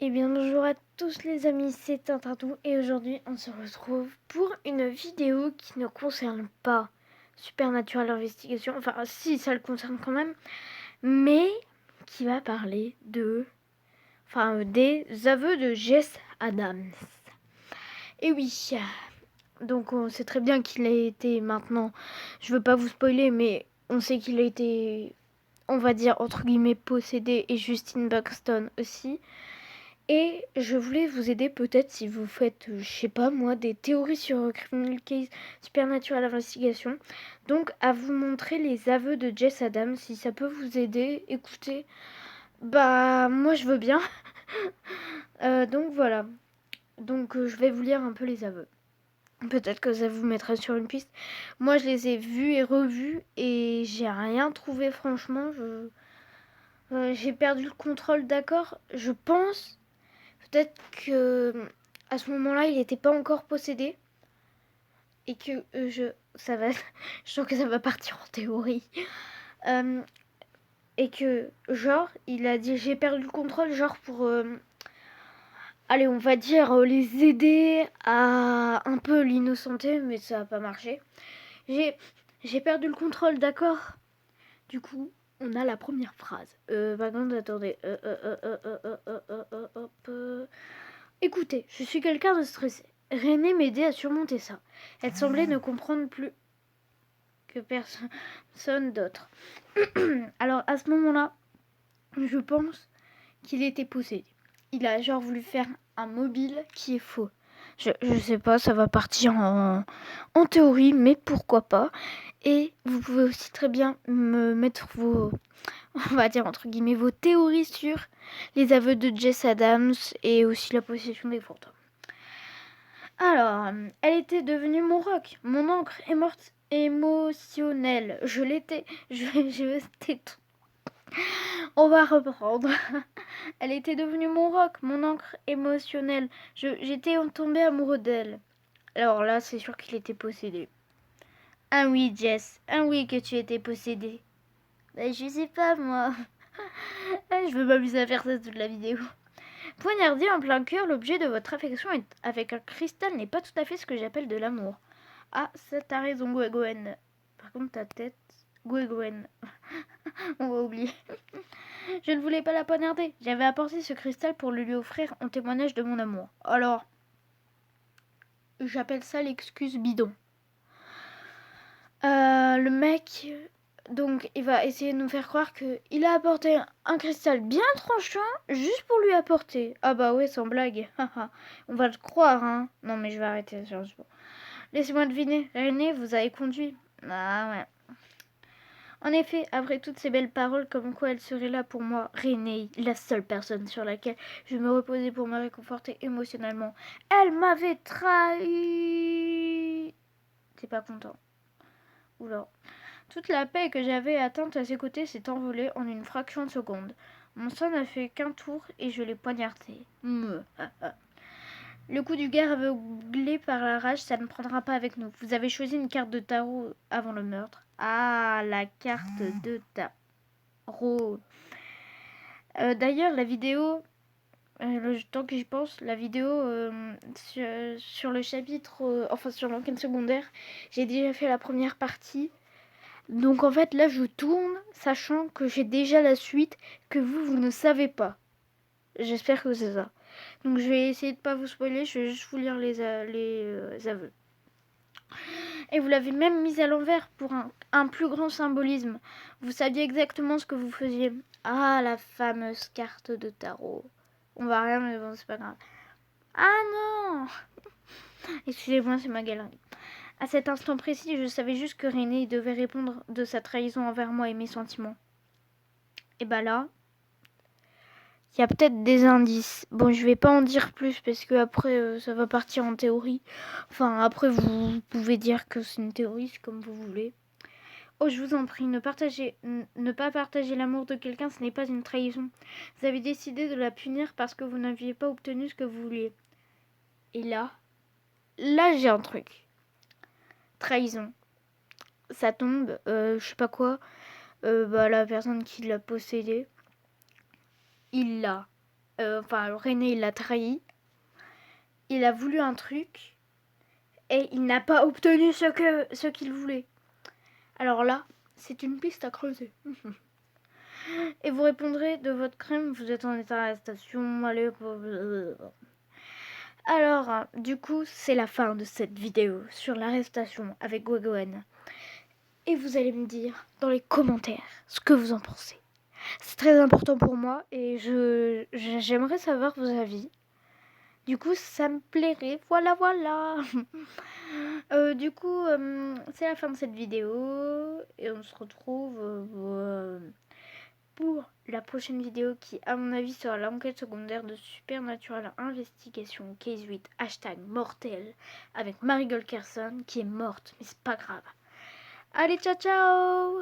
Eh bien bonjour à tous les amis, c'est Tintintou et aujourd'hui on se retrouve pour une vidéo qui ne concerne pas Supernatural Investigation, enfin si ça le concerne quand même, mais qui va parler des aveux de Jess Adams. Et oui, donc on sait très bien qu'il a été maintenant, je veux pas vous spoiler, mais on sait qu'il a été, on va dire entre guillemets possédé, et Justine Buxton aussi. Et je voulais vous aider peut-être si vous faites, je sais pas moi, des théories sur Criminal Case Supernatural Investigation. Donc à vous montrer les aveux de Jess Adams, si ça peut vous aider, écoutez. Bah moi je veux bien. Donc voilà. Donc je vais vous lire un peu les aveux. Peut-être que ça vous mettra sur une piste. Moi je les ai vus et revus et j'ai rien trouvé franchement. J'ai perdu le contrôle, d'accord. Je pense peut-être que à ce moment-là, il n'était pas encore possédé et que ça va, je sens que ça va partir en théorie. Et que genre, il a dit j'ai perdu le contrôle, genre pour, allez, on va dire les aider à un peu l'innocenter, mais ça n'a pas marché. J'ai perdu le contrôle, d'accord. Du coup, on a la première phrase. Par contre, attendez. Écoutez, je suis quelqu'un de stressé. Renée m'aidait à surmonter ça. Elle semblait ne comprendre plus que personne d'autre. Alors à ce moment-là, je pense qu'il était possédé. Il a genre voulu faire un mobile qui est faux. Je sais pas, ça va partir en théorie, mais pourquoi pas. Et vous pouvez aussi très bien me mettre on va dire entre guillemets, vos théories sur les aveux de Jess Adams et aussi la possession des fantômes. Alors, elle était devenue mon roc, mon encre émotionnelle. Je l'étais. On va reprendre. Elle était devenue mon roc, mon encre émotionnelle. J'étais tombée amoureux d'elle. Alors là, c'est sûr qu'il était possédé. Ah oui, Jess. Ah oui, que tu étais possédée. Ben, je sais pas, moi. Je veux m'amuser à faire ça toute la vidéo. Poignarder en plein cœur, l'objet de votre affection avec un cristal n'est pas tout à fait ce que j'appelle de l'amour. Ah, ça t'as raison, Gwen. Par contre, ta tête... Gwen. On va oublier. Je ne voulais pas la poignarder. J'avais apporté ce cristal pour le lui offrir en témoignage de mon amour. Alors, j'appelle ça l'excuse bidon. Le mec... Donc, il va essayer de nous faire croire qu'il a apporté un cristal bien tranchant juste pour lui apporter. Ah bah ouais, sans blague. On va le croire, hein. Non, mais je vais arrêter sérieusement. Laissez-moi deviner. René vous avez conduit. Ah ouais. En effet, après toutes ces belles paroles comme quoi elle serait là pour moi, René, la seule personne sur laquelle je me reposais pour me réconforter émotionnellement, elle m'avait trahi. T'es pas content. Oula. Toute la paix que j'avais atteinte à ses côtés s'est envolée en une fraction de seconde. Mon sang n'a fait qu'un tour et je l'ai poignardé. Le coup du gars aveuglé par la rage, ça ne prendra pas avec nous. Vous avez choisi une carte de tarot avant le meurtre. Ah, la carte de tarot. D'ailleurs, la vidéo, le temps que j'y pense, la vidéo sur le chapitre, enfin sur l'enquête secondaire, j'ai déjà fait la première partie. Donc en fait là je tourne sachant que j'ai déjà la suite que vous ne savez pas. J'espère que c'est ça. Donc je vais essayer de pas vous spoiler, je vais juste vous lire les aveux. Et vous l'avez même mise à l'envers pour un plus grand symbolisme. Vous saviez exactement ce que vous faisiez. Ah, la fameuse carte de tarot. On va rien mais bon c'est pas grave. Ah non. Excusez-moi, c'est ma galerie. À cet instant précis, je savais juste que René devait répondre de sa trahison envers moi et mes sentiments. Et bah là, il y a peut-être des indices. Bon, je vais pas en dire plus parce que après ça va partir en théorie. Enfin, après vous pouvez dire que c'est une théorie, c'est comme vous voulez. Oh, je vous en prie, ne pas partager l'amour de quelqu'un, ce n'est pas une trahison. Vous avez décidé de la punir parce que vous n'aviez pas obtenu ce que vous vouliez. Et là j'ai un truc. Trahison. Ça tombe, je sais pas quoi. La personne qui l'a possédé, il l'a Enfin, René, il l'a trahi. Il a voulu un truc et il n'a pas obtenu ce qu'il voulait. Alors là, c'est une piste à creuser. Et vous répondrez de votre crime, vous êtes en état d'arrestation, allez. Alors, du coup, c'est la fin de cette vidéo sur l'arrestation avec Gwengolen. Et vous allez me dire dans les commentaires ce que vous en pensez. C'est très important pour moi et j'aimerais savoir vos avis. Du coup, ça me plairait. Voilà, voilà. Du coup, c'est la fin de cette vidéo. Et on se retrouve pour la prochaine vidéo qui, à mon avis, sera l'enquête secondaire de Supernatural Investigation Case 8 #mortel avec Marigold Carson qui est morte, mais c'est pas grave. Allez, ciao ciao